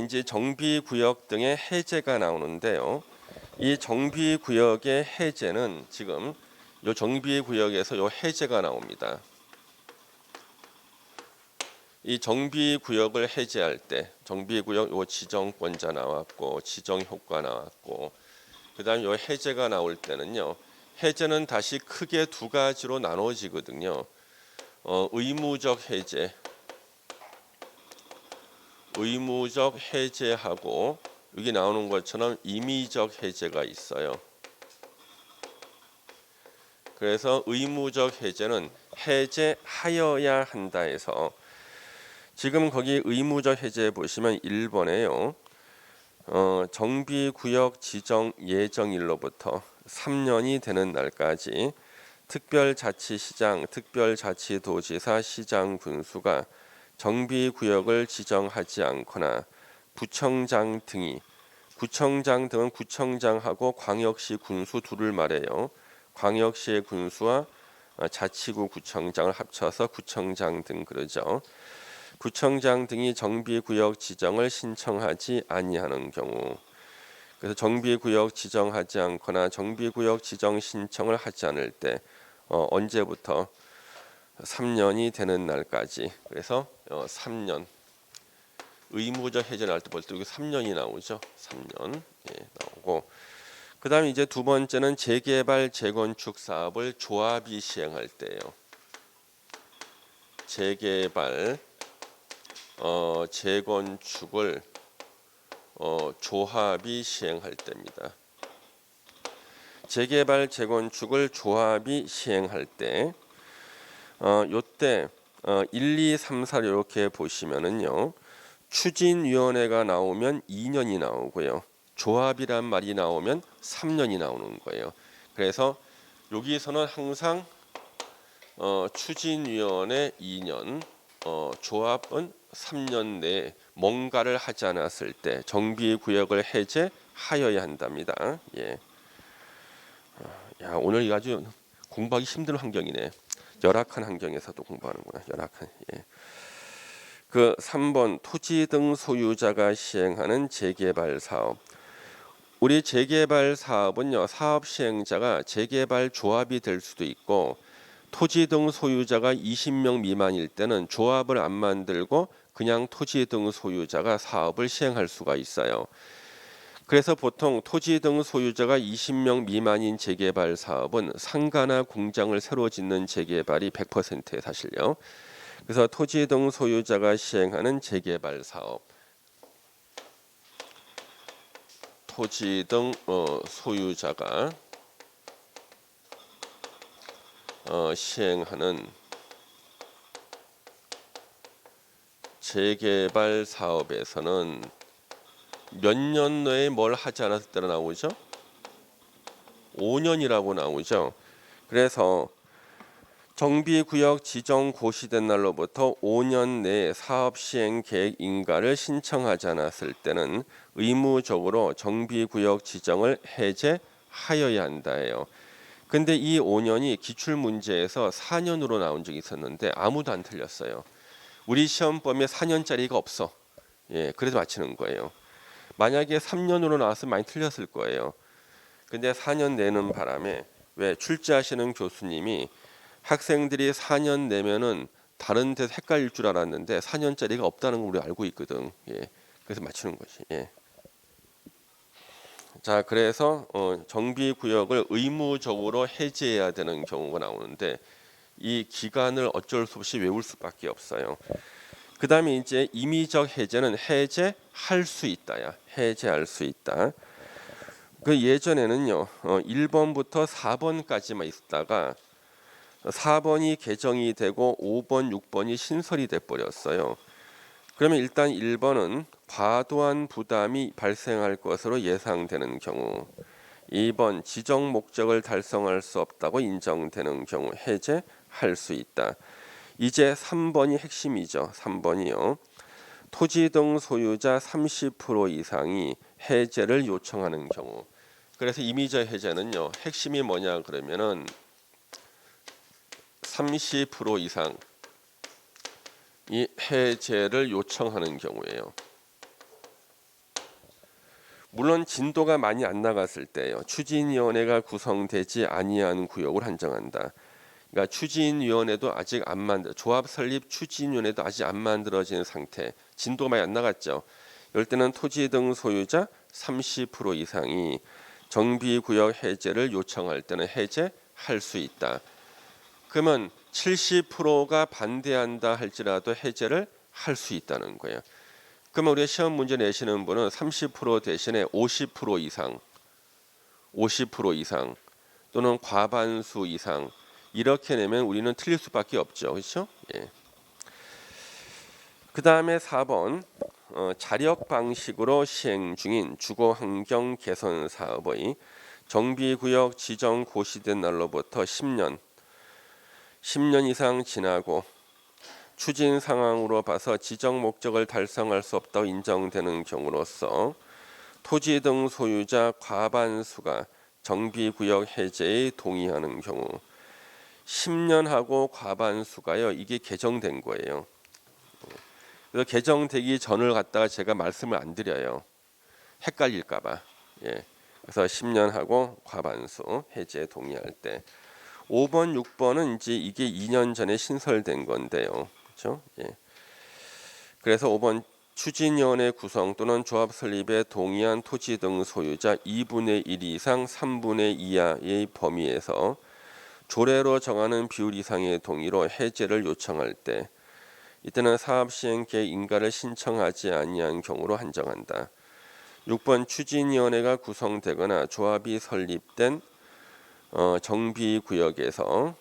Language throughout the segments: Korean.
이제 정비구역 등의 해제가 나오는데요. 이 정비구역의 해제는 지금 이 정비구역에서 이 해제가 나옵니다. 이 정비구역을 해제할 때 정비구역 요 지정권자 나왔고 지정효과 나왔고 그다음 요 해제가 나올 때는요. 해제는 다시 크게 두 가지로 나눠지거든요. 의무적 해제하고 여기 나오는 것처럼 임의적 해제가 있어요. 그래서 의무적 해제는 해제하여야 한다 해서 지금 거기 의무적 해제 보시면 1번에요. 정비구역 지정 예정일로부터 3년이 되는 날까지 특별자치시장, 특별자치도지사, 시장, 군수가 정비구역을 지정하지 않거나 구청장 등은 구청장하고 광역시 군수 둘을 말해요. 광역시의 군수와 자치구 구청장을 합쳐서 구청장 등 그러죠. 구청장 등이 정비구역 지정을 신청하지 아니하는 경우, 그래서 정비구역 지정하지 않거나 정비구역 지정 신청을 하지 않을 때 언제부터 3년이 되는 날까지, 그래서 3년 의무적 해제 날 때 볼 때 여기 3년이 나오죠. 3년 나오고, 그 다음에 이제 두 번째는 재개발 재건축 사업을 조합이 시행할 때예요. 재개발 재건축을 조합이 시행할 때입니다. 재개발 재건축을 조합이 시행할 때 요때 1, 2, 3, 4 이렇게 보시면은요. 추진위원회가 나오면 2년이 나오고요. 조합이란 말이 나오면 3년이 나오는 거예요. 그래서 여기서는 항상 추진위원회 2년, 조합은 3년 내에 뭔가를 하지 않았을 때 정비구역을 해제하여야 한답니다. 예. 야, 오늘 아주 공부하기 힘든 환경이네. 열악한 환경에서도 공부하는구나. 열악한. 예. 그 3번 토지 등 소유자가 시행하는 재개발 사업. 우리 재개발 사업은요. 사업 시행자가 재개발 조합이 될 수도 있고 토지 등 소유자가 20명 미만일 때는 조합을 안 만들고 그냥 토지 등 소유자가 사업을 시행할 수가 있어요. 그래서 보통 토지 등 소유자가 20명 미만인 재개발 사업은 상가나 공장을 새로 짓는 재개발이 100%예요, 사실요. 그래서 토지 등 소유자가 시행하는 재개발 사업, 토지 등 소유자가 시행하는 재개발 사업에서는 몇 년 내에 뭘 하지 않았을 때로 나오죠? 5년이라고 나오죠. 그래서 정비구역 지정 고시된 날로부터 5년 내에 사업 시행 계획 인가를 신청하지 않았을 때는 의무적으로 정비구역 지정을 해제하여야 한다예요. 근데 이 5년이 기출문제에서 4년으로 나온 적이 있었는데 아무도 안 틀렸어요. 우리 시험범위에 4년짜리가 없어. 예, 그래서 맞히는 거예요. 만약에 3년으로 나왔으면 많이 틀렸을 거예요. 근데 4년 내는 바람에 왜 출제하시는 교수님이 학생들이 4년 내면은 다른 데서 헷갈릴 줄 알았는데 4년짜리가 없다는 걸 우리 알고 있거든. 예, 그래서 맞추는 거지. 예. 자, 그래서 정비구역을 의무적으로 해제해야 되는 경우가 나오는데 이 기간을 어쩔 수 없이 외울 수밖에 없어요. 그 다음에 이제 임의적 해제는 해제할 수 있다야. 해제할 수 있다. 그 예전에는요. 1번부터 4번까지만 있다가 4번이 개정이 되고 5번, 6번이 신설이 돼 버렸어요. 그러면 일단 1번은 과도한 부담이 발생할 것으로 예상되는 경우, 2번 지정 목적을 달성할 수 없다고 인정되는 경우 해제할 수 있다. 이제 3번이 핵심이죠. 3번이요. 토지 등 소유자 30% 이상이 해제를 요청하는 경우. 그래서 임의적 해제는요. 핵심이 뭐냐 그러면은 30% 이상 이 해제를 요청하는 경우예요. 물론 진도가 많이 안 나갔을 때요. 추진위원회가 구성되지 아니한 구역을 한정한다. 그러니까 추진위원회도 아직 안 만들, 조합 설립 추진위원회도 아직 안 만들어진 상태. 진도가 많이 안 나갔죠. 이럴 때는 토지 등 소유자 30% 이상이 정비구역 해제를 요청할 때는 해제할 수 있다. 그러면 70%가 반대한다 할지라도 해제를 할 수 있다는 거예요. 그러면 우리가 시험 문제 내시는 분은 30% 대신에 50% 이상, 50% 이상 또는 과반수 이상 이렇게 내면 우리는 틀릴 수밖에 없죠. 그렇죠? 예. 그 다음에 4번 자력 방식으로 시행 중인 주거환경 개선 사업의 정비구역 지정 고시된 날로부터 10년 이상 지나고 추진 상황으로 봐서 지정 목적을 달성할 수 없다고 인정되는 경우로서 토지 등 소유자 과반수가 정비구역 해제에 동의하는 경우 10년하고 과반수가요. 이게 개정된 거예요. 그래서 개정되기 전을 갖다가 제가 말씀을 안 드려요. 헷갈릴까봐. 예. 그래서 10년하고 과반수 해제 동의할 때 5번, 6번은 이제 이게 2년 전에 신설된 건데요. 그렇죠? 예. 그래서 5번 추진위원회 구성 또는 조합 설립에 동의한 토지 등 소유자 2분의 1 이상 3분의 2 이하의 범위에서 조례로 정하는 비율 이상의 동의로 해제를 요청할 때 이때는 사업 시행 계획 인가를 신청하지 아니한 경우로 한정한다. 6번 추진위원회가 구성되거나 조합이 설립된 정비구역에서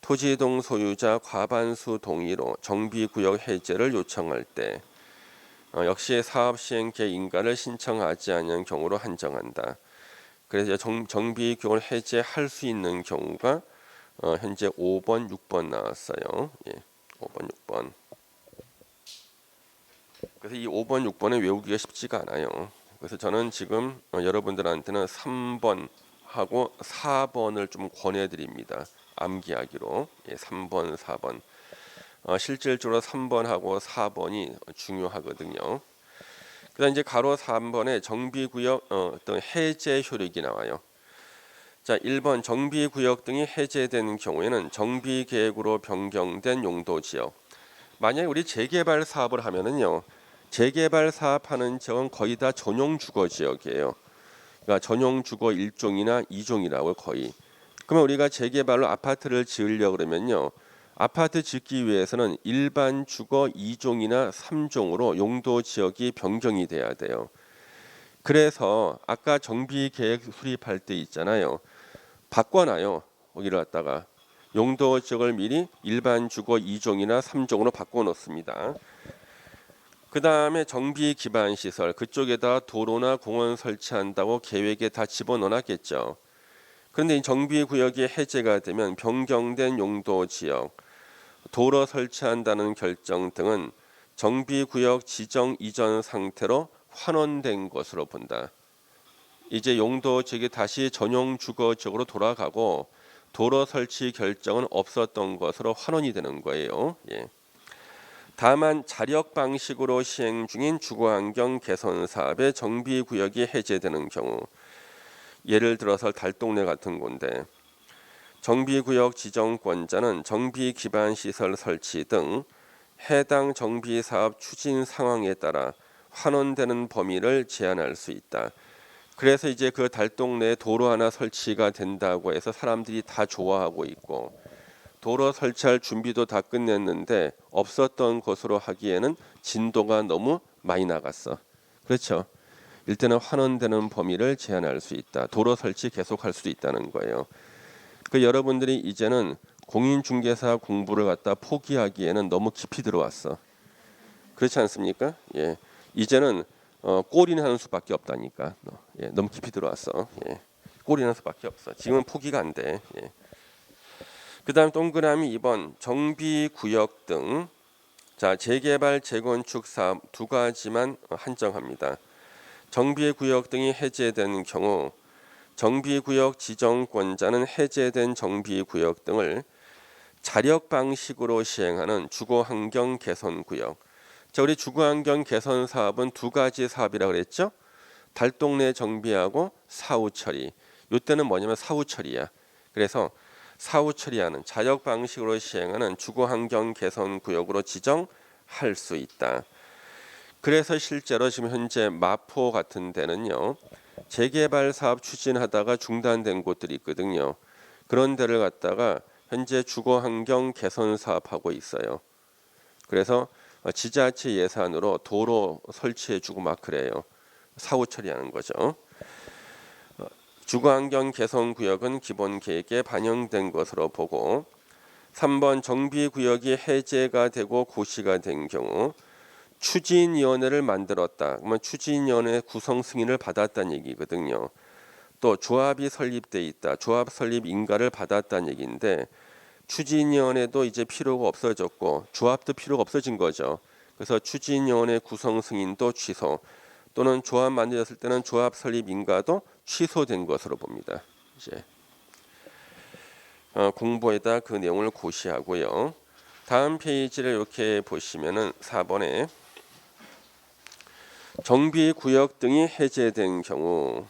토지 등 소유자 과반수 동의로 정비구역 해제를 요청할 때 역시 사업 시행 계획 인가를 신청하지 않은 경우로 한정한다. 그래서 정비구역을 해제할 수 있는 경우가 현재 5번, 6번 나왔어요. 5번, 6번. 그래서 이 5번, 6번은 외우기가 쉽지가 않아요. 그래서 저는 지금 여러분들한테는 3번 하고 4번을 좀 권해드립니다. 암기하기로 3번, 4번. 실질적으로 3번하고 4번이 중요하거든요. 그다음 이제 가로 3번에 정비구역 어떤 해제 효력이 나와요. 자, 1번 정비구역 등이 해제되는 경우에는 정비계획으로 변경된 용도지역. 만약에 우리 재개발 사업을 하면은요, 재개발 사업하는 지역은 거의 다 전용 주거 지역이에요. 그러니까 전용 주거 1종이나 2종이라고 거의. 그러면 우리가 재개발로 아파트를 지으려고 그러면요, 아파트 짓기 위해서는 일반 주거 2종이나 3종으로 용도 지역이 변경이 돼야 돼요. 그래서 아까 정비계획 수립할 때 있잖아요. 바꿔놔요. 거기를 갖다가 용도 지역을 미리 일반 주거 2종이나 3종으로 바꿔놓습니다. 그 다음에 정비 기반 시설 그쪽에다 도로나 공원 설치한다고 계획에 다 집어넣어놨겠죠. 그런데 이 정비 구역이 해제가 되면 변경된 용도 지역, 도로 설치한다는 결정 등은 정비 구역 지정 이전 상태로 환원된 것으로 본다. 이제 용도 지역이 다시 전용 주거 지역으로 돌아가고 도로 설치 결정은 없었던 것으로 환원이 되는 거예요. 다만 자력 방식으로 시행 중인 주거환경 개선 사업의 정비구역이 해제되는 경우, 예를 들어서 달동네 같은 건데 정비구역 지정권자는 정비 기반 시설 설치 등 해당 정비사업 추진 상황에 따라 환원되는 범위를 제한할 수 있다. 그래서 이제 그 달동네에 도로 하나 설치가 된다고 해서 사람들이 다 좋아하고 있고 도로 설치할 준비도 다 끝냈는데 없었던 것으로 하기에는 진도가 너무 많이 나갔어. 그렇죠. 일단은 환원되는 범위를 제한할 수 있다. 도로 설치 계속할 수도 있다는 거예요. 그 여러분들이 이제는 공인중개사 공부를 갖다 포기하기에는 너무 깊이 들어왔어. 그렇지 않습니까? 예. 이제는 꼴이나 하는 수밖에 없다니까. 너무 깊이 들어왔어. 꼴이나 하는 수밖에 없어. 지금은 포기가 안 돼. 그 다음 동그라미 2번 정비구역 등 자 재개발 재건축 사업 두 가지만 한정합니다. 정비구역 등이 해제되는 경우 정비구역 지정권자는 해제된 정비구역 등을 자력 방식으로 시행하는 주거환경 개선구역. 자, 우리 주거환경 개선 사업은 두 가지 사업이라고 그랬죠. 달동 내 정비하고 사후 처리. 이때는 뭐냐면 사후 처리야. 그래서 사후 처리하는 자역 방식으로 시행하는 주거 환경 개선 구역으로 지정할 수 있다. 그래서 실제로 지금 현재 마포 같은 데는요, 재개발 사업 추진하다가 중단된 곳들이 있거든요. 그런 데를 갖다가 현재 주거 환경 개선 사업하고 있어요. 그래서 지자체 예산으로 도로 설치해주고 막 그래요. 사후 처리하는 거죠. 주거환경 개선 구역은 기본 계획에 반영된 것으로 보고, 3번 정비구역이 해제가 되고 고시가 된 경우 추진위원회를 만들었다. 그러면 추진위원회 구성 승인을 받았다는 얘기거든요. 또 조합이 설립돼 있다. 조합 설립 인가를 받았다는 얘기인데, 추진위원회도 이제 필요가 없어졌고 조합도 필요가 없어진 거죠. 그래서 추진위원회 구성 승인도 취소, 또는 조합 만들었을 때는 조합 설립 인가도 취소된 것으로 봅니다. 이제 공부에다 그 내용을 고시하고요. 다음 페이지를 이렇게 보시면은 4번에 정비구역 등이 해제된 경우,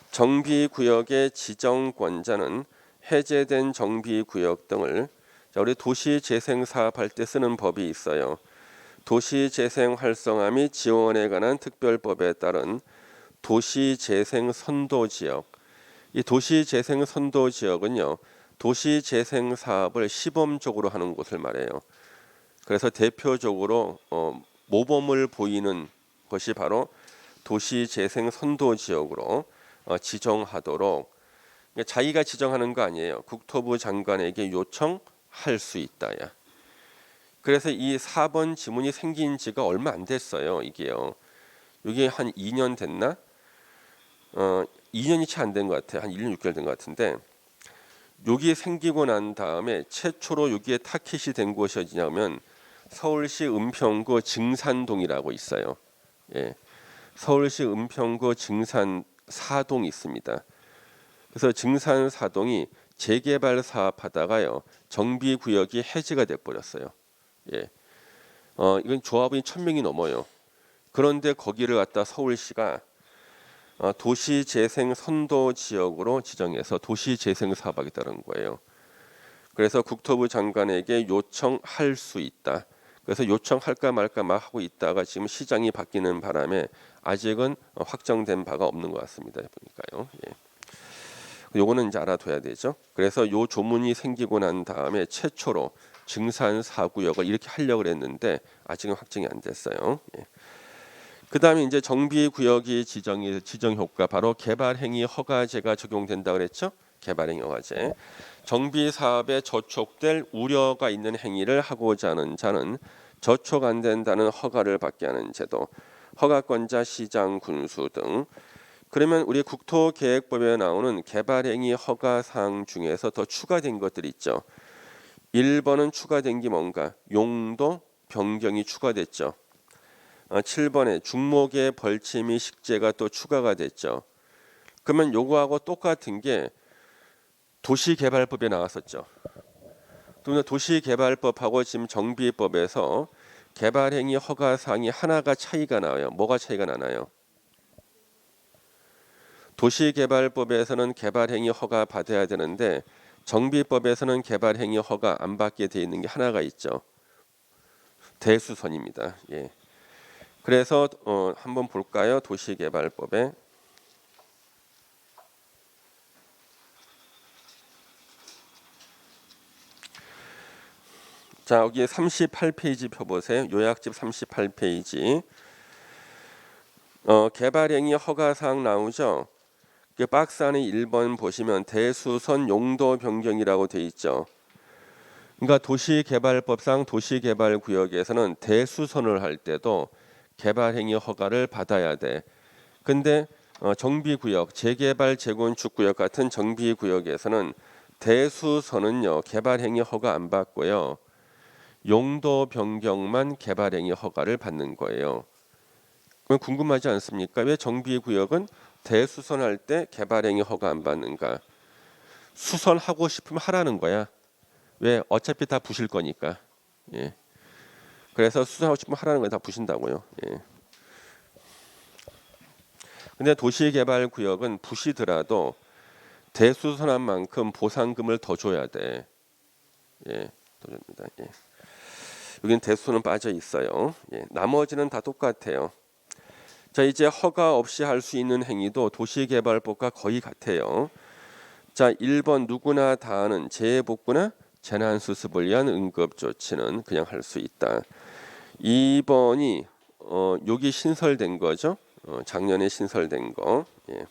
정비구역의 지정권자는 해제된 정비구역 등을, 우리 도시재생사업할 때 쓰는 법이 있어요. 도시재생 활성화 및 지원에 관한 특별법에 따른 도시재생선도지역. 이 도시재생선도지역은요, 도시재생사업을 시범적으로 하는 곳을 말해요. 그래서 대표적으로 모범을 보이는 것이 바로 도시재생선도지역으로 지정하도록, 자기가 지정하는 거 아니에요. 국토부 장관에게 요청할 수 있다야. 그래서 이 4번 지문이 생긴 지가 얼마 안 됐어요. 이게요. 이게 한 2년 됐나? 2년이 채 안 된 것 같아요. 한 1년 6개월 된 것 같은데, 여기 생기고 난 다음에 최초로 여기에 타켓이 된 곳이 어디냐면 서울시 은평구 증산동이라고 있어요. 예. 서울시 은평구 증산사동이 있습니다. 그래서 증산사동이 재개발 사업하다가요, 정비구역이 해제가 돼 버렸어요. 예. 이건 조합원이 1000명이 넘어요. 그런데 거기를 갖다 서울시가 도시재생선도지역으로 지정해서 도시재생 사업하겠다는 거예요. 그래서 국토부 장관에게 요청할 수 있다. 그래서 요청할까 말까 막 하고 있다가 지금 시장이 바뀌는 바람에 아직은 확정된 바가 없는 것 같습니다. 보니까요. 예. 요거는 이제 알아둬야 되죠. 그래서 요 조문이 생기고 난 다음에 최초로 증산 4구역을 이렇게 하려고 했는데 아직은 확정이 안 됐어요. 예. 그 다음에 이제 정비구역이 지정 효과, 바로 개발행위 허가제가 적용된다 그랬죠. 개발행위 허가제. 정비 사업에 저촉될 우려가 있는 행위를 하고자 하는 자는 저촉 안 된다는 허가를 받게 하는 제도, 허가권자, 시장, 군수 등. 그러면 우리 국토계획법에 나오는 개발행위 허가사항 중에서 더 추가된 것들이 있죠. 1번은 추가된 게 뭔가? 용도 변경이 추가됐죠. 7번에 중목의 벌채 및 식재가 또 추가가 됐죠. 그러면 요거하고 똑같은 게 도시개발법에 나왔었죠. 또 도시개발법하고 지금 정비법에서 개발행위 허가사항이 하나가 차이가 나요. 뭐가 차이가 나나요? 도시개발법에서는 개발행위 허가 받아야 되는데 정비법에서는 개발행위 허가 안 받게 돼 있는 게 하나가 있죠. 대수선입니다. 예. 그래서 한번 볼까요? 도시개발법에 자, 여기 38페이지 펴보세요. 요약집 38페이지. 개발행위 허가사항 나오죠. 그 박스 안에 1번 보시면 대수선 용도 변경이라고 돼 있죠. 그러니까 도시개발법상 도시개발구역에서는 대수선을 할 때도 개발행위 허가를 받아야 돼. 근데 정비구역, 재개발 재건축구역 같은 정비구역에서는 대수선은요, 개발행위 허가 안 받고요, 용도 변경만 개발행위 허가를 받는 거예요. 그럼 궁금하지 않습니까? 왜 정비구역은 대수선할 때 개발행위 허가 안 받는가? 수선하고 싶으면 하라는 거야. 왜? 어차피 다 부실 거니까. 예. 그래서 수선하고 싶으면 하라는 거 다 부신다고요. 예. 근데 도시개발구역은 부시더라도 대수선한 만큼 보상금을 더 줘야 돼. 예, 더 줍니다. 예. 여기는 대수는 빠져 있어요. 예, 나머지는 다 똑같아요. 자, 이제 허가 없이 할 수 있는 행위도 도시개발법과 거의 같아요. 자, 1번 누구나 다 하는 재해복구나 재난수습을 위한 응급조치는 그냥 할 수 있다. 2번이 여기 신설된 거죠. 작년에 신설된 거. 예.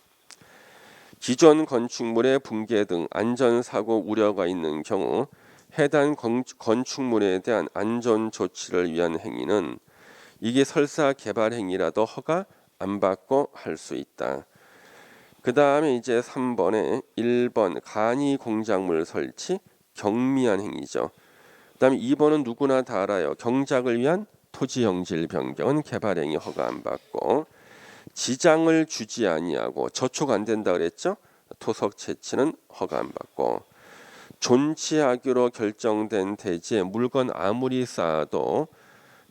기존 건축물의 붕괴 등 안전사고 우려가 있는 경우 해당 건축물에 대한 안전 조치를 위한 행위는 이게 설사 개발 행위라도 허가 안 받고 할 수 있다. 그 다음에 이제 3번에 1번 간이 공작물 설치 경미한 행위죠. 그 다음에 2번은 누구나 다 알아요. 경작을 위한 토지 형질 변경은 개발 행위 허가 안 받고 지장을 주지 아니하고 저촉 안 된다 그랬죠. 토석 채취는 허가 안 받고 존치하기로 결정된 대지에 물건 아무리 쌓아도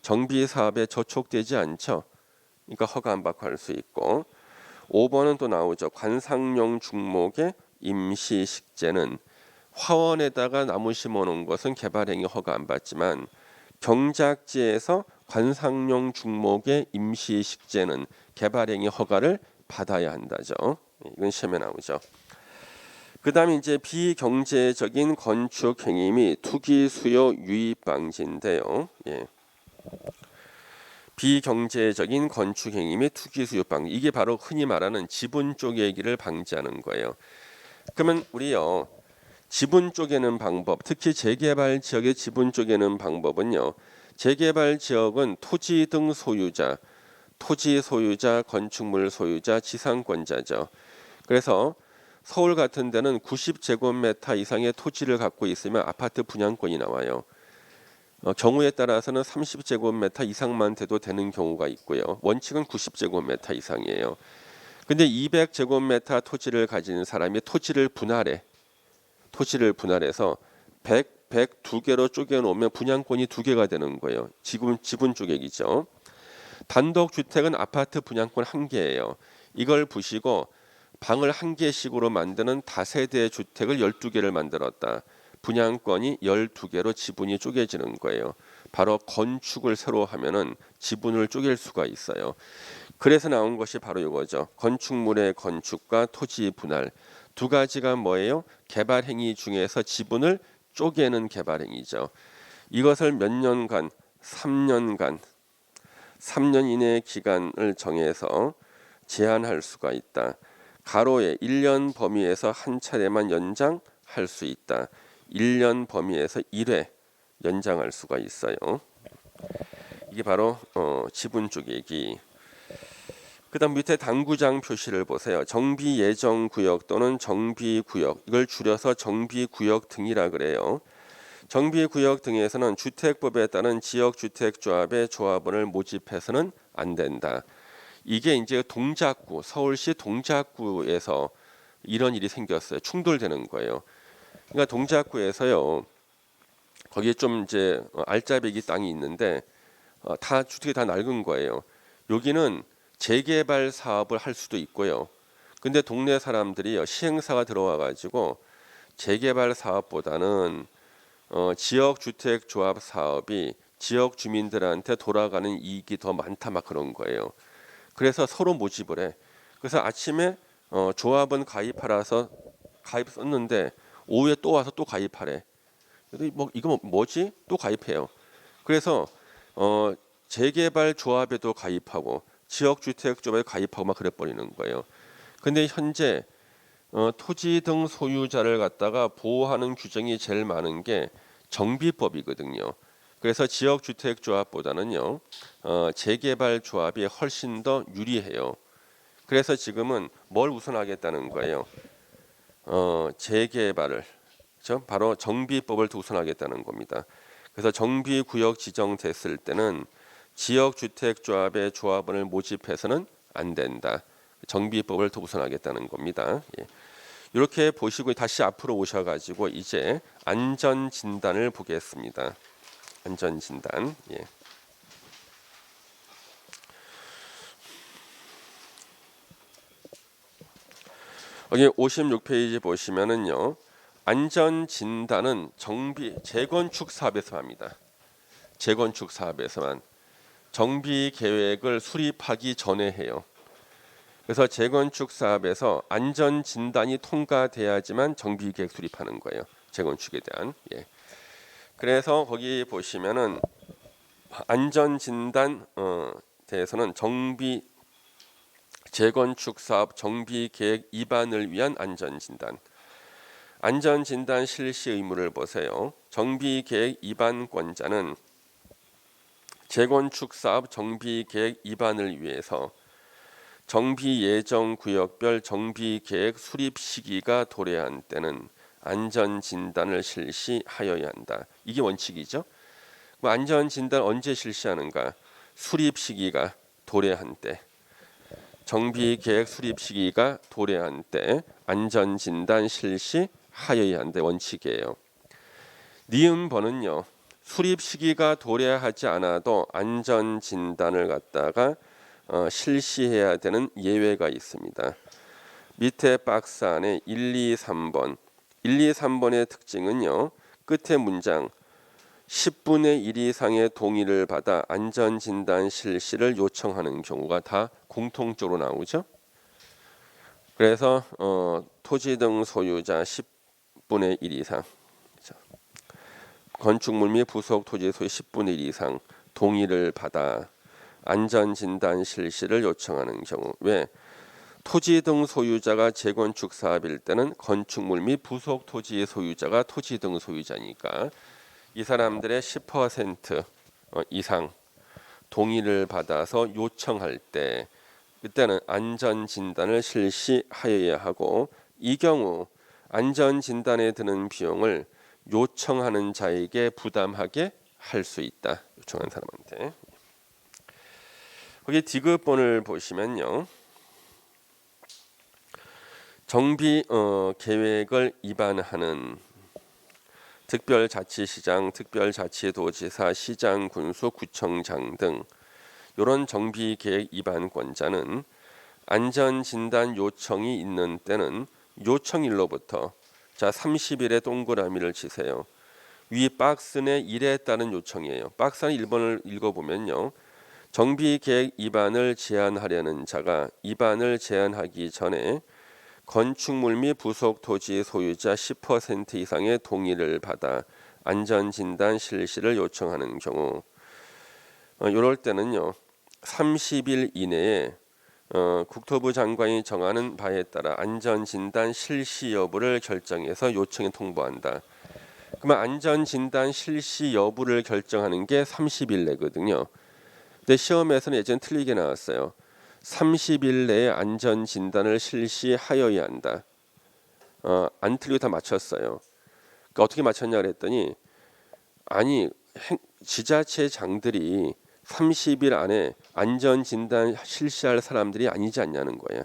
정비 사업에 저촉되지 않죠. 그러니까 허가 안 받고 할 수 있고 5번은 또 나오죠. 관상용 중목의 임시 식재는 화원에다가 나무 심어 놓은 것은 개발행위 허가 안 받지만 경작지에서 관상용 중목의 임시 식재는 개발행위 허가를 받아야 한다죠. 이건 시험에 나오죠. 그 다음에 이제 비경제적인 건축 행위 및 투기 수요 유입 방지인데요. 예. 비경제적인 건축 행위 및 투기 수요 방지, 이게 바로 흔히 말하는 지분 쪼개기를 방지하는 거예요. 그러면 우리요 지분 쪼개는 방법, 특히 재개발 지역의 지분 쪼개는 방법은요. 재개발 지역은 토지 등 소유자, 토지 소유자, 건축물 소유자, 지상권자죠. 그래서 서울 같은 데는 90제곱미터 이상의 토지를 갖고 있으면 아파트 분양권이 나와요. 경우에 따라서는 30제곱미터 이상만 돼도 되는 경우가 있고요. 원칙은 90제곱미터 이상이에요. 근데 200제곱미터 토지를 가진 사람이 토지를 분할해서 102개로 쪼개놓으면 분양권이 2개가 되는 거예요. 지분 쪼개기죠. 단독주택은 아파트 분양권 1개예요. 이걸 부시고 방을 1개씩으로 만드는 다세대 주택을 12개를 만들었다. 분양권이 12개로 지분이 쪼개지는 거예요. 바로 건축을 새로 하면은 지분을 쪼갤 수가 있어요. 그래서 나온 것이 바로 이거죠. 건축물의 건축과 토지 분할. 두 가지가 뭐예요? 개발 행위 중에서 지분을 쪼개는 개발 행위죠. 이것을 몇 년간, 3년 이내의 기간을 정해서 제한할 수가 있다. 가로에 1년 범위에서 한 차례만 연장할 수 있다. 1년 범위에서 1회 연장할 수가 있어요. 이게 바로 지분 쪼개기. 그다음 밑에 당구장 표시를 보세요. 정비 예정 구역 또는 정비 구역, 이걸 줄여서 정비 구역 등이라 그래요. 정비 구역 등에서는 주택법에 따른 지역주택조합의 조합원을 모집해서는 안 된다. 이게 이제 동작구, 서울시 동작구에서 이런 일이 생겼어요. 충돌되는 거예요. 그러니까 동작구에서요. 거기에 좀 이제 알짜배기 땅이 있는데 다 주택이 다 낡은 거예요. 여기는 재개발 사업을 할 수도 있고요. 근데 동네 사람들이 시행사가 들어와 가지고 재개발 사업보다는 지역주택조합 사업이 지역 주민들한테 돌아가는 이익이 더 많다 막 그런 거예요. 그래서 서로 모집을 해. 그래서 아침에 조합은 가입하라서 가입 썼는데 오후에 또 와서 또 가입하래. 뭐 이거 뭐지? 또 가입해요. 그래서 재개발 조합에도 가입하고 지역주택조합에 가입하고 막 그래 버리는 거예요. 근데 현재 토지 등 소유자를 갖다가 보호하는 규정이 제일 많은 게 정비법이거든요. 그래서 지역주택조합보다는요 재개발 조합이 훨씬 더 유리해요. 그래서 지금은 뭘 우선하겠다는 거예요. 재개발을 바로 정비법을 우선하겠다는 겁니다. 그래서 정비구역 지정됐을 때는 지역주택조합의 조합원을 모집해서는 안 된다. 정비법을 더 우선하겠다는 겁니다. 예. 이렇게 보시고 다시 앞으로 오셔가지고 이제 안전진단을 보겠습니다. 안전진단. 예. 여기 56페이지 보시면은요. 안전 진단은 재건축 사업에서 합니다. 재건축 사업에서만 정비 계획을 수립하기 전에 해요. 그래서 재건축 사업에서 안전 진단이 통과돼야지만 정비 계획 수립하는 거예요. 재건축에 대한. 예. 그래서 거기 보시면은 안전 진단 대해서는 재건축 사업 정비 계획 위반을 위한 안전 진단. 안전 진단 실시 의무를 보세요. 정비 계획 위반권자는 재건축 사업 정비 계획 위반을 위해서 정비 예정 구역별 정비 계획 수립 시기가 도래한 때는 안전 진단을 실시하여야 한다. 이게 원칙이죠. 안전 진단 언제 실시하는가? 수립 시기가 도래한 때. 정비 계획 수립 시기가 도래한 때 안전 진단 실시하여야 한다. 원칙이에요. 니은번은요. 수립 시기가 도래하지 않아도 안전 진단을 갖다가 실시해야 되는 예외가 있습니다. 밑에 박스 안에 1, 2, 3번. 1, 2, 3번의 특징은요. 끝에 문장 10분의 1 이상의 동의를 받아 안전진단 실시를 요청하는 경우가 다 공통적으로 나오죠. 그래서 토지 등 소유자 10분의 1 이상, 건축물 및 부속 토지 소유 10분의 1 이상 동의를 받아 안전진단 실시를 요청하는 경우. 왜? 토지 등 소유자가 재건축 사업일 때는 건축물 및 부속 토지의 소유자가 토지 등 소유자니까 이 사람들의 10% 이상 동의를 받아서 요청할 때 그때는 안전진단을 실시하여야 하고, 이 경우 안전진단에 드는 비용을 요청하는 자에게 부담하게 할 수 있다. 요청한 사람한테. 거기 디귿번을 보시면요. 정비 계획을 위반하는 특별자치시장, 특별자치도지사, 시장, 군수, 구청장 등 이런 정비계획 위반권자는 안전진단 요청이 있는 때는 요청일로부터 30일의 동그라미를 치세요. 위 박스 내 1에 따른 요청이에요. 박스 안 1번을 읽어보면요. 정비계획 위반을 제한하려는 자가 위반을 제한하기 전에 건축물 및 부속 토지 소유자 10% 이상의 동의를 받아 안전진단 실시를 요청하는 경우, 이럴 때는요 30일 이내에 국토부 장관이 정하는 바에 따라 안전진단 실시 여부를 결정해서 요청에 통보한다. 그러면 안전진단 실시 여부를 결정하는 게 30일 내거든요. 근데 시험에서는 예전 틀리게 나왔어요. 30일 내에 안전 진단을 실시하여야 한다. 안 틀리고 다 맞췄어요. 그러니까 어떻게 맞췄냐 그랬더니 아니 지자체장들이 30일 안에 안전 진단 실시할 사람들이 아니지 않냐는 거예요.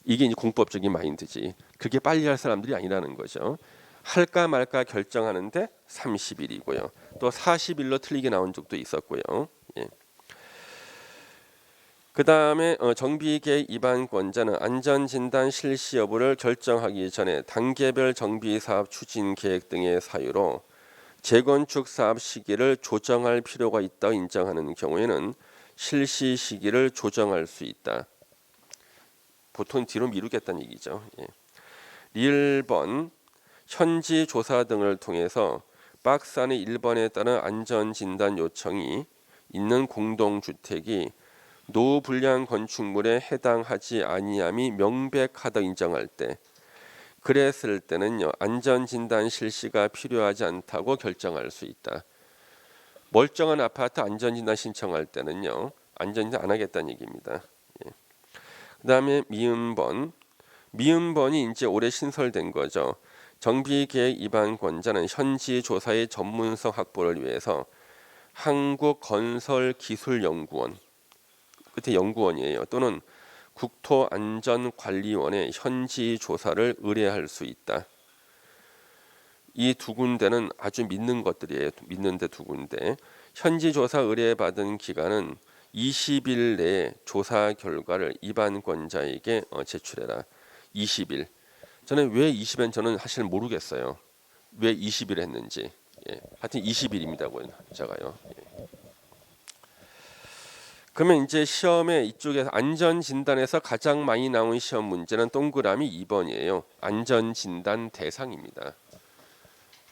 이게 이제 공법적인 마인드지. 그게 빨리 할 사람들이 아니라는 거죠. 할까 말까 결정하는데 30일이고요. 또 40일로 틀리게 나온 적도 있었고요. 예. 그 다음에 정비계획 위반권자는 안전진단 실시 여부를 결정하기 전에 단계별 정비사업 추진계획 등의 사유로 재건축 사업 시기를 조정할 필요가 있다고 인정하는 경우에는 실시 시기를 조정할 수 있다. 보통 뒤로 미루겠다는 얘기죠. 예. 1번 현지 조사 등을 통해서 박스 안에 1번에 따른 안전진단 요청이 있는 공동주택이 노후 불량 건축물에 해당하지 아니함이 명백하다 인정할 때, 그랬을 때는요 안전진단 실시가 필요하지 않다고 결정할 수 있다. 멀쩡한 아파트 안전진단 신청할 때는요 안전진단 안 하겠다는 얘기입니다. 예. 그 다음에 미음번이 이제 올해 신설된 거죠. 정비계획 위반권자는 현지 조사의 전문성 확보를 위해서 한국건설기술연구원, 끝에 연구원이에요. 또는 국토안전관리원의 현지 조사를 의뢰할 수 있다. 이 두 군데는 아주 믿는 것들이에요. 믿는데 두 군데. 현지 조사 의뢰받은 기간은 20일 내에 조사 결과를 위반권자에게 제출해라. 20일. 저는 왜 20일 저는 사실 모르겠어요. 왜 20일 했는지. 예. 하여튼 20일입니다고요. 제가요. 예. 그러면 이제 시험에 이쪽에서 안전진단에서 가장 많이 나온 시험 문제는 동그라미 2번이에요. 안전진단 대상입니다.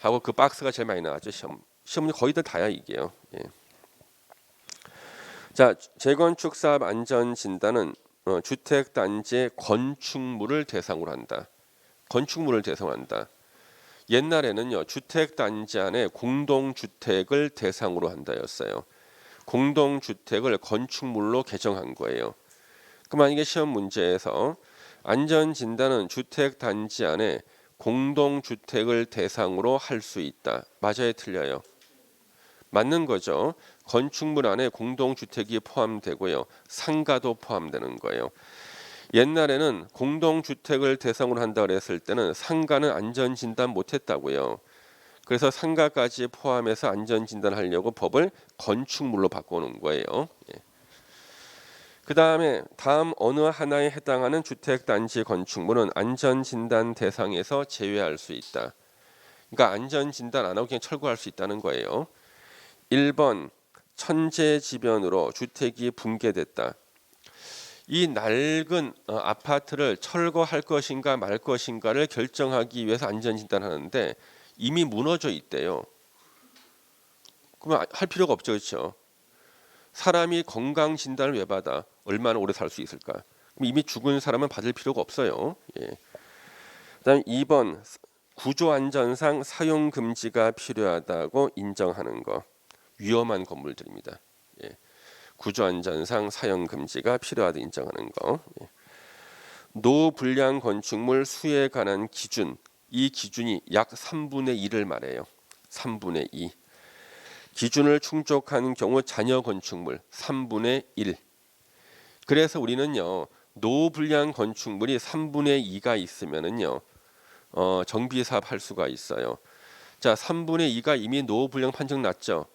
하고 그 박스가 제일 많이 나왔죠. 시험 문제 거의 다야 이게요. 예. 자, 재건축 사업 안전진단은 주택 단지의 건축물을 대상으로 한다. 건축물을 대상으로 한다. 옛날에는요, 주택 단지 안에 공동주택을 대상으로 한다였어요. 공동주택을 건축물로 개정한 거예요. 그럼 만약에 시험 문제에서 안전진단은 주택 단지 안에 공동주택을 대상으로 할 수 있다. 맞아요, 틀려요? 맞는 거죠. 건축물 안에 공동주택이 포함되고요. 상가도 포함되는 거예요. 옛날에는 공동주택을 대상으로 한다 그랬을 때는 상가는 안전진단 못했다고요. 그래서 상가까지 포함해서 안전진단하려고 법을 건축물로 바꿔놓은 거예요. 예. 그 다음 어느 하나에 해당하는 주택단지 건축물은 안전진단 대상에서 제외할 수 있다. 그러니까 안전진단 안 하고 그냥 철거할 수 있다는 거예요. 1번 천재지변으로 주택이 붕괴됐다. 이 낡은 아파트를 철거할 것인가 말 것인가를 결정하기 위해서 안전진단하는데 이미 무너져 있대요. 그러면 할 필요가 없죠, 그렇죠? 사람이 건강 진단을 왜 받아? 얼마나 오래 살 수 있을까? 그럼 이미 죽은 사람은 받을 필요가 없어요. 예. 그다음 2번 구조 안전상 사용 금지가 필요하다고 인정하는 거. 위험한 건물들입니다. 예. 구조 안전상 사용 금지가 필요하다 인정하는 거. 예. 노불량 건축물 수에 관한 기준. 이 기준이 약 3분의 1을 말해요. 3분의 2. 기준을 충족한 경우 잔여 건축물 3분의 1. 그래서 우리는요. 노불량 건축물이 3분의 2가 있으면은요. 정비 사업 할 수가 있어요. 자, 3분의 2가 이미 노불량 판정 났죠.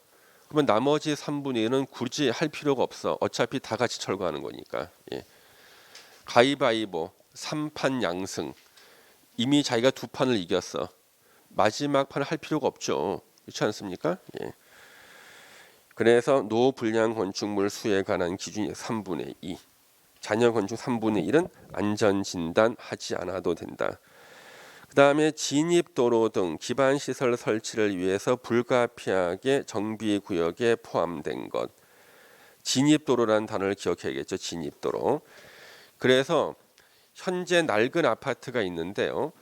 그러면 나머지 3분의 1은 굳이 할 필요가 없어. 어차피 다 같이 철거하는 거니까. 예. 가위바위보 3판 양승. 이미 자기가 2판을 이겼어. 마지막 판을 할 필요가 없죠. 그렇지 않습니까? 예. 그래서 노불량 건축물 수에 관한 기준이 3분의 2. 잔여 건축 3분의 1은 안전진단 하지 않아도 된다. 그 다음에 진입도로 등 기반시설 설치를 위해서 불가피하게 정비구역에 포함된 것. 진입도로라는 단어를 기억해야겠죠. 진입도로. 그래서 현재 낡은 아파트가 있는데요.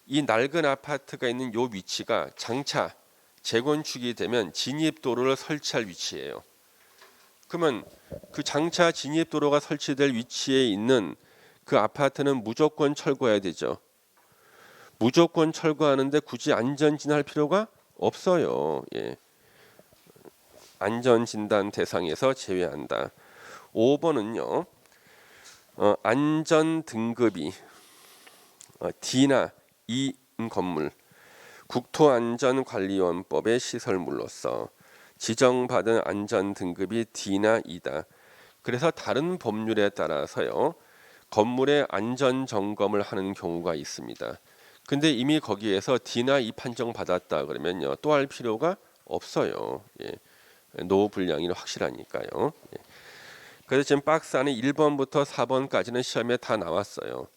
이 낡은 아파트가 있는 요 위치가 장차 재건축이 되면 진입도로를 설치할 위치예요. 그러면 그 장차 진입도로가 설치될 위치에 있는 그 아파트는 무조건 철거해야 되죠. 무조건 철거하는데 굳이 안전진단할 필요가 없어요. 예. 안전진단 대상에서 제외한다. 5번은요. 안전등급이 D나 E인 건물 국토안전관리원법의 시설물로서 지정받은 안전등급이 D나 E다. 그래서 다른 법률에 따라서요. 건물의 안전점검을 하는 경우가 있습니다. 근데 이미 거기에서 D나 E 판정 받았다 그러면요. 또 할 필요가 없어요. 예. 노불량이 확실하니까요. 예. 그래서 지금 박스 안에 1번부터 4번까지는 시험에 다 나왔어요.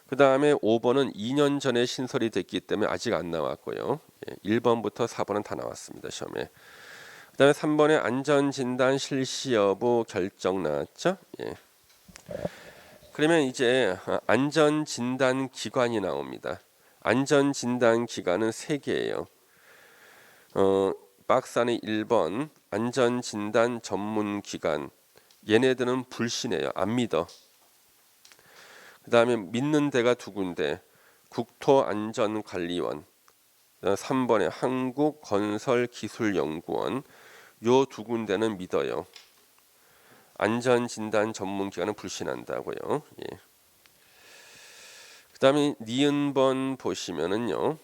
그 다음에 5번은 2년 전에 신설이 됐기 때문에 아직 안 나왔고요. 1번부터 4번은 다 나왔습니다. 시험에. 그 다음에 3번에 안전진단 실시 여부 결정 나왔죠. 예. 그러면 이제 안전진단 기관이 나옵니다. 안전진단 기관은 3개예요. 박스 안에 1번 안전진단 전문기관. 얘네들은 불신해요. 안 믿어. 그 다음에 믿는 데가 2군데 국토안전관리원 3번에 한국건설기술연구원 요 2군데는 믿어요. 안전진단 전문기관은 불신한다고요. 예. 그 다음에 니은번 보시면은요.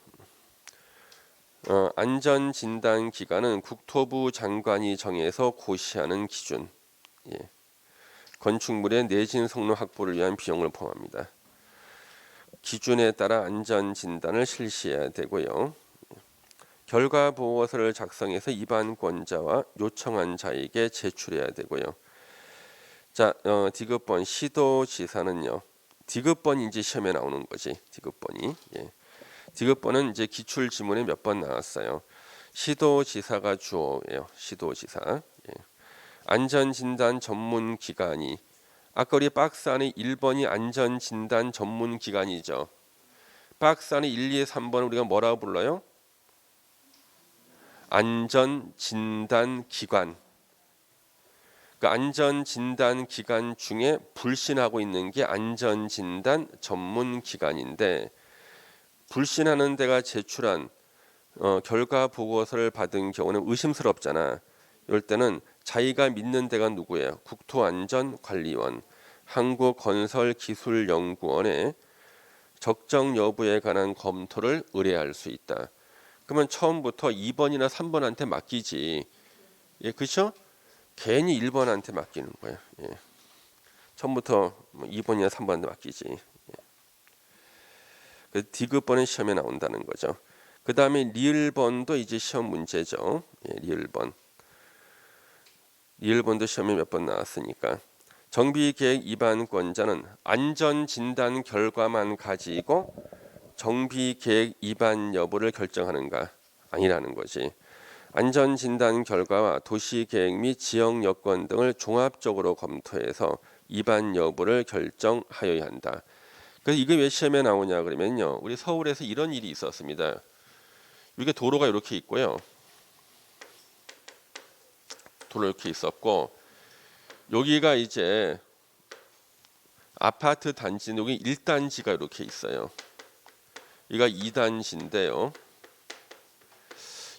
안전진단기관은 국토부 장관이 정해서 고시하는 기준. 예. 건축물의 내진 성능 확보를 위한 비용을 포함합니다. 기준에 따라 안전 진단을 실시해야 되고요. 결과 보고서를 작성해서 입안권자와 요청한 자에게 제출해야 되고요. 자, 디귿번 시도지사는요. 디귿번이 이제 시험에 나오는 거지. 디귿번이. 예. 디귿번은 이제 기출 지문에 몇 번 나왔어요. 시도지사가 주어예요. 시도지사. 예. 안전진단 전문 기관이 아까 우리 박스 안에 1번이 안전진단 전문 기관이죠. 박스 안에 1, 2, 3번 우리가 뭐라고 불러요? 안전진단기관. 그 안전진단기관 중에 불신하고 있는 게 안전진단 전문기관인데 불신하는 데가 제출한 결과 보고서를 받은 경우는 의심스럽잖아. 이럴 때는 자기가 믿는 데가 누구예요? 국토안전관리원, 한국건설기술연구원에 적정 여부에 관한 검토를 의뢰할 수 있다. 그러면 처음부터 2번이나 3번한테 맡기지. 예, 그렇죠? 괜히 1번한테 맡기는 거야. 예. 처음부터 2번이나 3번한테 맡기지. 예. 그 디귿번은 시험에 나온다는 거죠. 그 다음에 리을번도 이제 시험 문제죠. 예, 리을번도 시험에 몇 번 나왔으니까. 정비계획 위반권자는 안전진단 결과만 가지고 정비계획 위반 여부를 결정하는가? 아니라는 거지. 안전진단 결과와 도시계획 및 지역 여건 등을 종합적으로 검토해서 위반 여부를 결정하여야 한다. 그래서 이게 왜 시험에 나오냐 그러면요. 우리 서울에서 이런 일이 있었습니다. 이게 도로가 이렇게 있고요. 도로 이렇게 있었고 여기가 이제 아파트 단지 여기 1단지가 이렇게 있어요. 이가 2단지인데요.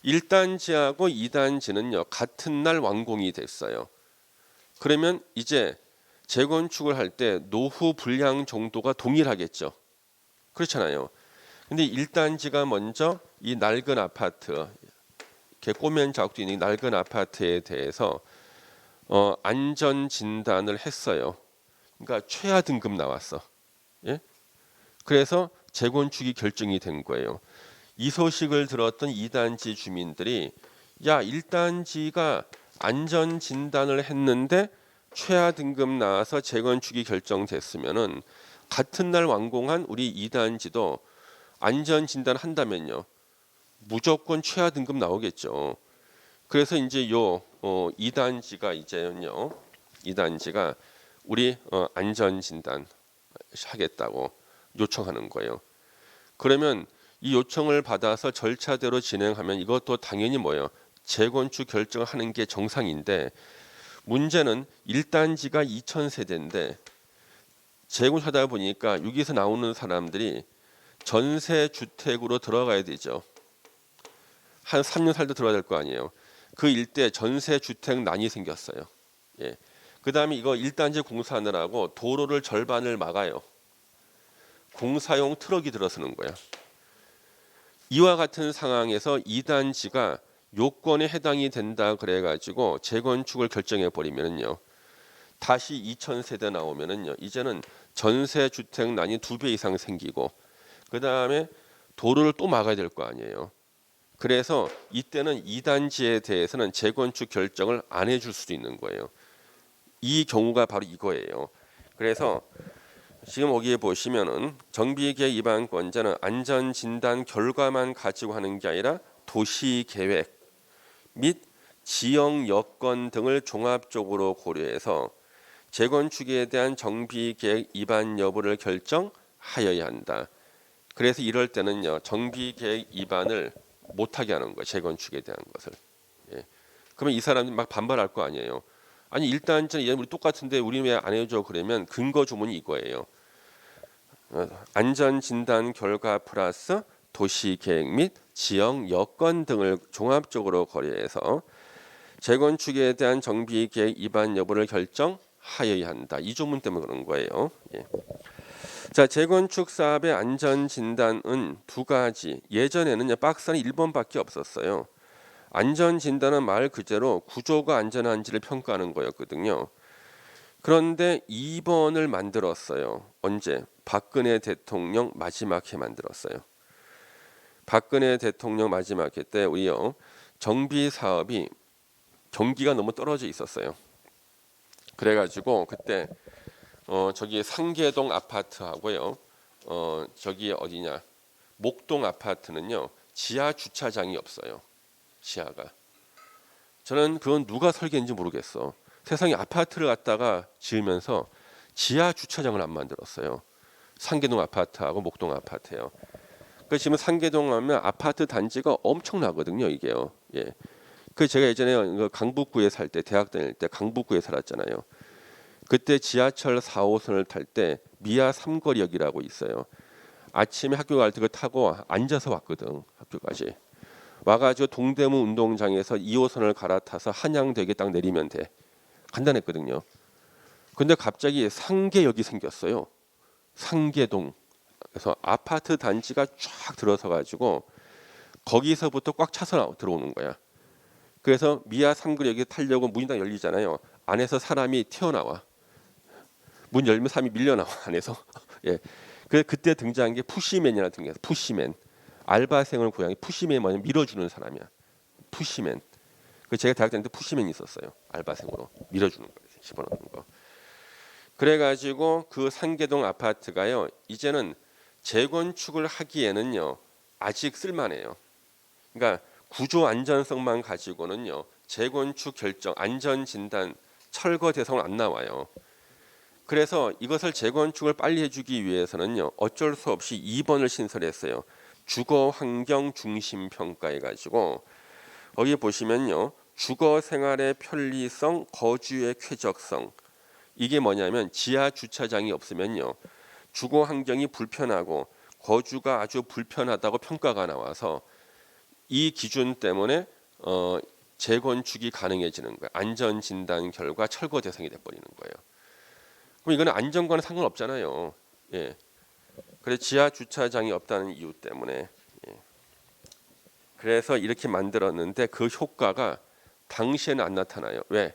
1단지하고 2단지는요. 같은 날 완공이 됐어요. 그러면 이제 재건축을 할 때 노후 분량 정도가 동일하겠죠. 그렇잖아요. 근데 1단지가 먼저 이 낡은 아파트, 이렇게 꼬면 작업도 있는 낡은 아파트에 대해서 안전 진단을 했어요. 그러니까 최하 등급 나왔어. 예? 그래서 재건축이 결정이 된 거예요. 이 소식을 들었던 2단지 주민들이 야 1단지가 안전 진단을 했는데 최하 등급 나와서 재건축이 결정됐으면은 같은 날 완공한 우리 2단지도 안전 진단 한다면요 무조건 최하 등급 나오겠죠. 그래서 이제 요 2단지가 이제요 2단지가 우리 안전 진단 하겠다고 요청하는 거예요. 그러면 이 요청을 받아서 절차대로 진행하면 이것도 당연히 뭐예요? 재건축 결정을 하는 게 정상인데 문제는 1단지가 2000세대인데 재건하다 보니까 여기서 나오는 사람들이 전세 주택으로 들어가야 되죠. 한 3년 살다 들어야 될 거 아니에요. 그 일대 전세 주택난이 생겼어요. 예. 그다음에 이거 1단지 공사하느라고 도로를 절반을 막아요. 공사용 트럭이 들어서는 거야. 이와 같은 상황에서 2단지가 요건에 해당이 된다 그래가지고 재건축을 결정해 버리면은요. 다시 2000세대 나오면은요. 이제는 전세 주택난이 2배 이상 생기고 그 다음에 도로를 또 막아야 될 거 아니에요. 그래서 이때는 2단지에 대해서는 재건축 결정을 안 해줄 수도 있는 거예요. 이 경우가 바로 이거예요. 그래서 지금 여기에 보시면은 정비계획 위반권자는 안전진단 결과만 가지고 하는 게 아니라 도시계획 및 지역 여건 등을 종합적으로 고려해서 재건축에 대한 정비계획 위반 여부를 결정하여야 한다. 그래서 이럴 때는요 정비계획 위반을 못하게 하는 거예요. 재건축에 대한 것을. 예. 그러면 이 사람이 막 반발할 거 아니에요. 아니 1단지는 얘 우리 똑같은데 우리 왜 안 해줘? 그러면 근거 조문이 이거예요. 안전진단 결과 플러스 도시계획 및 지역 여건 등을 종합적으로 고려해서 재건축에 대한 정비계획 위반 여부를 결정하여야 한다. 이 조문 때문에 그런 거예요. 예. 자, 재건축 사업의 안전진단은 두 가지. 예전에는 박스는 1번밖에 없었어요. 안전진단은 말 그대로 구조가 안전한지를 평가하는 거였거든요. 그런데 2번을 만들었어요. 언제? 박근혜 대통령 마지막 해 만들었어요. 박근혜 대통령 마지막 해 때 우리요 정비 사업이 경기가 너무 떨어져 있었어요. 그래가지고 그때 저기 상계동 아파트하고요. 저기 어디냐 목동 아파트는요 지하 주차장이 없어요. 지하가. 저는 그건 누가 설계인지 모르겠어. 세상에 아파트를 갖다가 지으면서 지하 주차장을 안 만들었어요. 상계동 아파트하고 목동 아파트예요. 그 지금 상계동 하면 아파트 단지가 엄청나거든요, 이게요. 예. 그 제가 예전에 강북구에 살 때 대학 다닐 때 강북구에 살았잖아요. 그때 지하철 4호선을 탈 때 미아 삼거리역이라고 있어요. 아침에 학교 갈 때 그거 타고 앉아서 왔거든, 학교까지. 와가지고 동대문 운동장에서 2호선을 갈아타서 한양대교에 딱 내리면 돼. 간단했거든요. 근데 갑자기 상계역이 생겼어요. 상계동. 그래서 아파트 단지가 쫙 들어서 가지고 거기서부터 꽉 차서 들어오는 거야. 그래서 미아 삼거리역에 타려고 문이 딱 열리잖아요. 안에서 사람이 튀어나와. 문 열면 사람이 밀려나와 안에서. 예. 그때 등장한 게 푸시맨이라는 등장해서 푸시맨. 알바생을 고양이 푸시맨이 뭐냐면 밀어주는 사람이야. 푸시맨. 그 제가 대학 다닐 때 푸시맨이 있었어요. 알바생으로 밀어주는 거예요. 집어넣는 거. 그래가지고 그 상계동 아파트가요. 이제는 재건축을 하기에는요. 아직 쓸만해요. 그러니까 구조 안전성만 가지고는요. 재건축 결정, 안전 진단, 철거 대상은 안 나와요. 그래서 이것을 재건축을 빨리 해주기 위해서는요. 어쩔 수 없이 2번을 신설했어요. 주거 환경 중심 평가해 가지고 거기 보시면요. 주거 생활의 편리성, 거주의 쾌적성. 이게 뭐냐면 지하 주차장이 없으면요. 주거 환경이 불편하고 거주가 아주 불편하다고 평가가 나와서 이 기준 때문에 재건축이 가능해지는 거예요. 안전 진단 결과 철거 대상이 돼 버리는 거예요. 그럼 이거는 안전과는 상관없잖아요. 예. 그래서 지하 주차장이 없다는 이유 때문에 예. 그래서 이렇게 만들었는데 그 효과가 당시에는 안 나타나요. 왜?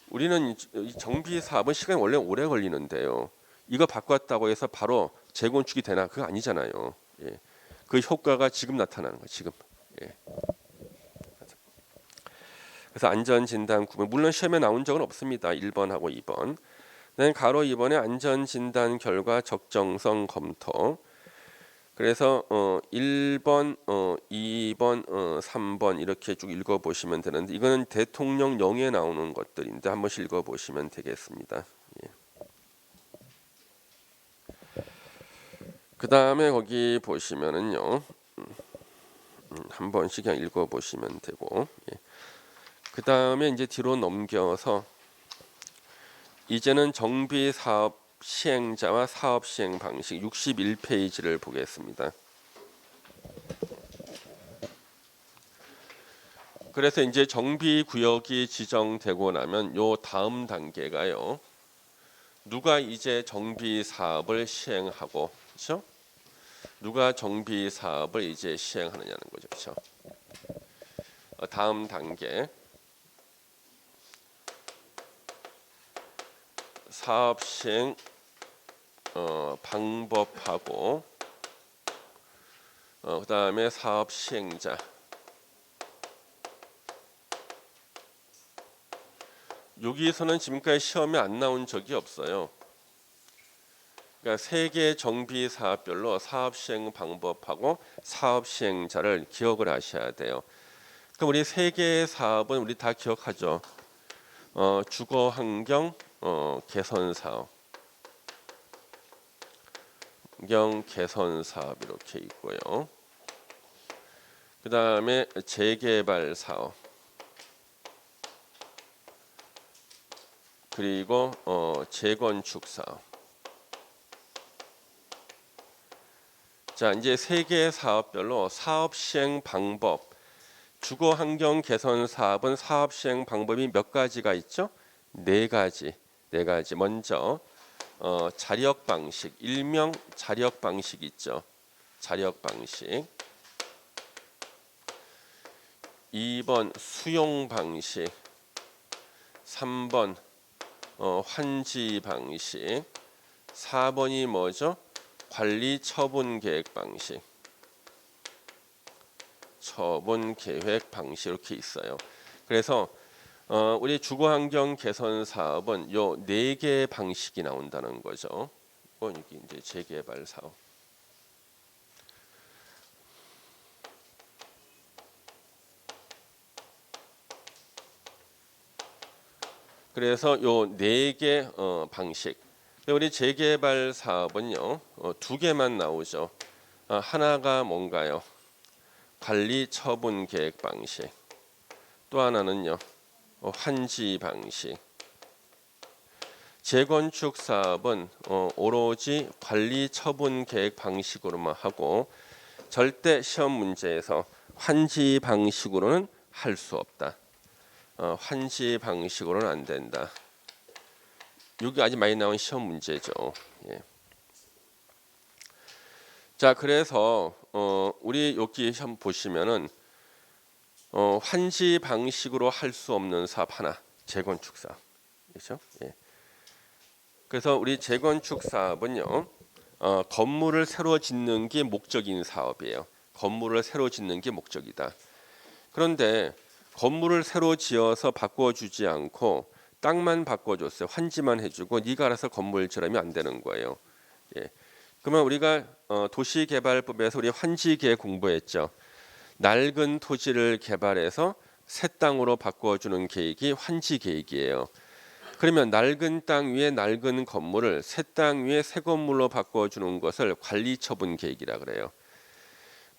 우리는 이 정비 사업은 시간이 원래 오래 걸리는데요. 이거 바꿨다고 해서 바로 재건축이 되나? 그거 아니잖아요. 예. 그 효과가 지금 나타나는 거예요. 지금. 예. 그래서 안전진단 구분 물론 시험에 나온 적은 없습니다. 1번하고 2번. 가로 2번의 안전진단 결과 적정성 검토. 그래서 1번, 2번, 3번 이렇게 쭉 읽어보시면 되는데 이거는 대통령령에 나오는 것들인데 한 번씩 읽어보시면 되겠습니다. 예. 그 다음에 거기 보시면은요. 한 번씩 그냥 읽어보시면 되고 예. 그 다음에 이제 뒤로 넘겨서 이제는 정비 사업 시행자와 사업 시행 방식 61페이지를 보겠습니다. 그래서 이제 정비 구역이 지정되고 나면 요 다음 단계가요. 누가 이제 정비 사업을 시행하고 그렇죠? 누가 정비 사업을 이제 시행하느냐는 거죠. 그렇죠? 다음 단계 사업 시행 방법하고 그다음에 사업 시행자 여기에서는 지금까지 시험에 안 나온 적이 없어요. 그러니까 세 개 정비 사업별로 사업 시행 방법하고 사업 시행자를 기억을 하셔야 돼요. 그럼 우리 세 개의 사업은 우리 다 기억하죠. 주거 환경 개선 사업, 환경 개선 사업 이렇게 있고요. 그 다음에 재개발 사업, 그리고 재건축 사업. 자, 이제 세 개의 사업별로 사업 시행 방법, 주거 환경 개선 사업은 사업 시행 방법이 몇 가지가 있죠? 네 가지. 먼저 자력 방식, 일명 자력 방식 있죠. 자력 방식. 2번 수용 방식. 3번 환지 방식. 4번이 뭐죠? 관리 처분 계획 방식. 처분 계획 방식 이렇게 있어요. 그래서 우리 주거 환경 개선 사업은 요 4개의 방식이 나온다는 거죠. 여기 이제 재개발 사업. 그래서 요 4개 방식. 우리 재개발 사업은요 2개만 나오죠. 하나가 뭔가요? 관리 처분 계획 방식. 또 하나는요 환지 방식. 재건축 사업은 오로지 관리 처분 계획 방식으로만 하고 절대 시험 문제에서 환지 방식으로는 할 수 없다. 환지 방식으로는 안 된다. 여기 아주 많이 나온 시험 문제죠. 예. 자, 그래서 우리 여기 한번 보시면은 환지 방식으로 할 수 없는 사업 하나, 재건축 사업. 그렇죠? 예. 그래서 우리 재건축 사업은요, 건물을 새로 짓는 게 목적인 사업이에요. 건물을 새로 짓는 게 목적이다. 그런데 건물을 새로 지어서 바꿔주지 않고 땅만 바꿔줬어요. 환지만 해주고 네가 알아서 건물 지으면 안 되는 거예요. 예. 그러면 우리가 도시개발법에서 우리 환지계획 공부했죠. 낡은 토지를 개발해서 새 땅으로 바꿔주는 계획이 환지계획이에요. 그러면 낡은 땅 위에 낡은 건물을 새 땅 위에 새 건물로 바꿔주는 것을 관리처분 계획이라 그래요.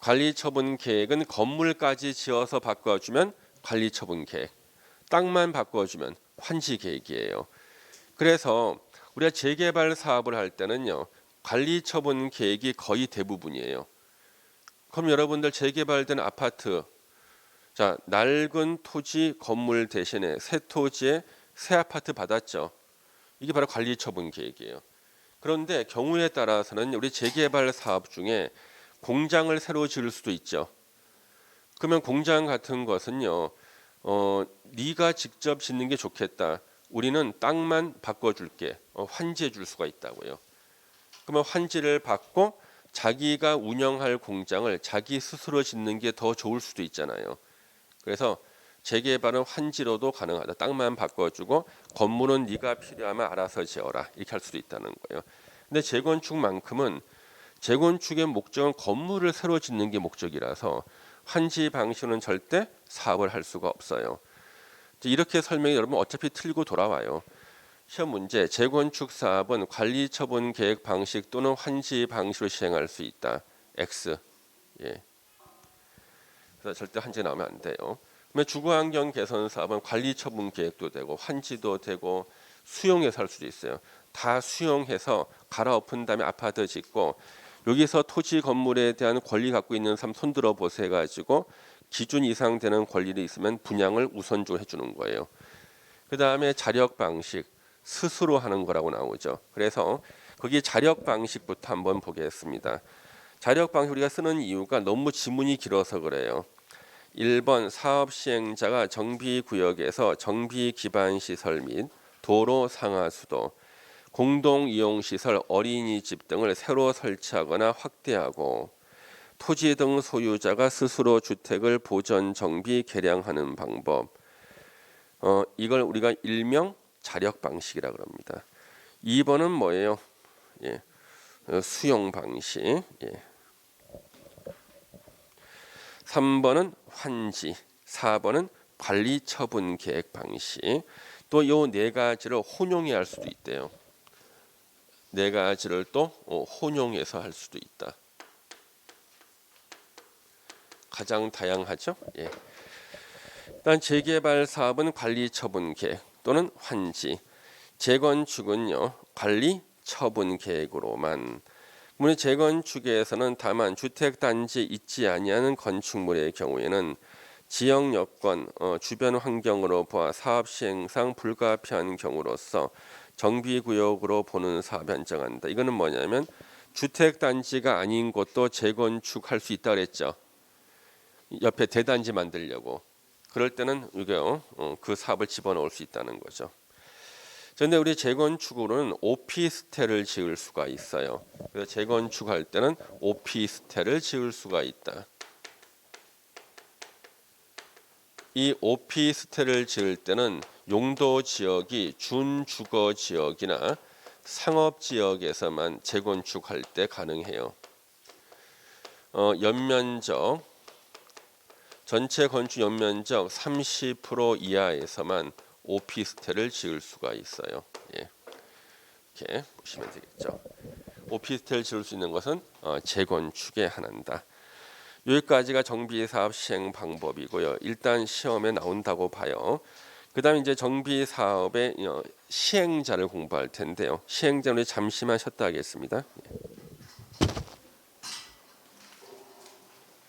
관리처분 계획은 건물까지 지어서 바꿔주면 관리처분 계획, 땅만 바꿔주면 환지 계획이에요. 그래서 우리가 재개발 사업을 할 때는요, 관리처분 계획이 거의 대부분이에요. 그럼 여러분들 재개발된 아파트, 자 낡은 토지 건물 대신에 새 토지에 새 아파트 받았죠. 이게 바로 관리처분 계획이에요. 그런데 경우에 따라서는 우리 재개발 사업 중에 공장을 새로 지을 수도 있죠. 그러면 공장 같은 것은요, 네가 직접 짓는 게 좋겠다. 우리는 땅만 바꿔줄게. 환지해 줄 수가 있다고요. 그러면 환지를 받고 자기가 운영할 공장을 자기 스스로 짓는 게 더 좋을 수도 있잖아요. 그래서 재개발은 환지로도 가능하다. 땅만 바꿔주고 건물은 네가 필요하면 알아서 지어라. 이렇게 할 수도 있다는 거예요. 근데 재건축만큼은 재건축의 목적은 건물을 새로 짓는 게 목적이라서 환지 방식은 절대 사업을 할 수가 없어요. 이렇게 설명이 여러분 어차피 틀고 돌아와요. 시험 문제 재건축 사업은 관리처분 계획 방식 또는 환지 방식으로 시행할 수 있다. X. 예. 그래서 절대 환지 나오면 안 돼요. 그러면 주거환경 개선 사업은 관리처분 계획도 되고 환지도 되고 수용해서 할 수도 있어요. 다 수용해서 갈아엎은 다음에 아파트 짓고 여기서 토지 건물에 대한 권리 갖고 있는 사람 손들어 보세 가지고 기준 이상 되는 권리를 있으면 분양을 우선적으로 해주는 거예요. 그 다음에 자력 방식 스스로 하는 거라고 나오죠. 그래서 거기 자력 방식부터 한번 보겠습니다. 자력 방식 우리가 쓰는 이유가 너무 지문이 길어서 그래요. 1번 사업 시행자가 정비구역에서 정비 기반 시설 및 도로 상하수도, 공동 이용 시설, 어린이집 등을 새로 설치하거나 확대하고 토지 등 소유자가 스스로 주택을 보전 정비 개량하는 방법. 이걸 우리가 일명 자력 방식이라고 합니다. 2번은 뭐예요? 예. 수용 방식. 예. 3번은 환지, 4번은 관리 처분 계획 방식. 또 요 네 가지를 혼용해 할 수도 있대요. 네 가지를 또 혼용해서 할 수도 있다. 가장 다양하죠. 예. 일단 재개발 사업은 관리 처분 계획 또는 환지, 재건축은요 관리 처분 계획으로만. 우리 재건축에서는 다만 주택 단지 있지 아니하는 건축물의 경우에는 지역 여건, 주변 환경으로 보아 사업 시행상 불가피한 경우로서 정비구역으로 보는 사업에 한정한다. 이거는 뭐냐면 주택 단지가 아닌 곳도 재건축할 수 있다 그랬죠. 옆에 대단지 만들려고. 그럴 때는 이게 그 사업을 집어넣을 수 있다는 거죠. 그런데 우리 재건축으로는 오피스텔을 지을 수가 있어요. 그래서 재건축할 때는 오피스텔을 지을 수가 있다. 이 오피스텔을 지을 때는 용도 지역이 준주거 지역이나 상업 지역에서만 재건축할 때 가능해요. 연면적 전체 건축 연면적 30% 이하에서만 오피스텔을 지을 수가 있어요. 예. 이렇게 보시면 되겠죠. 오피스텔 지을 수 있는 것은 재건축의 하나다. 여기까지가 정비사업 시행 방법이고요. 일단 시험에 나온다고 봐요. 그 다음에 이제 정비사업의 시행자를 공부할 텐데요. 시행자는 잠시만 쉬었다 하겠습니다.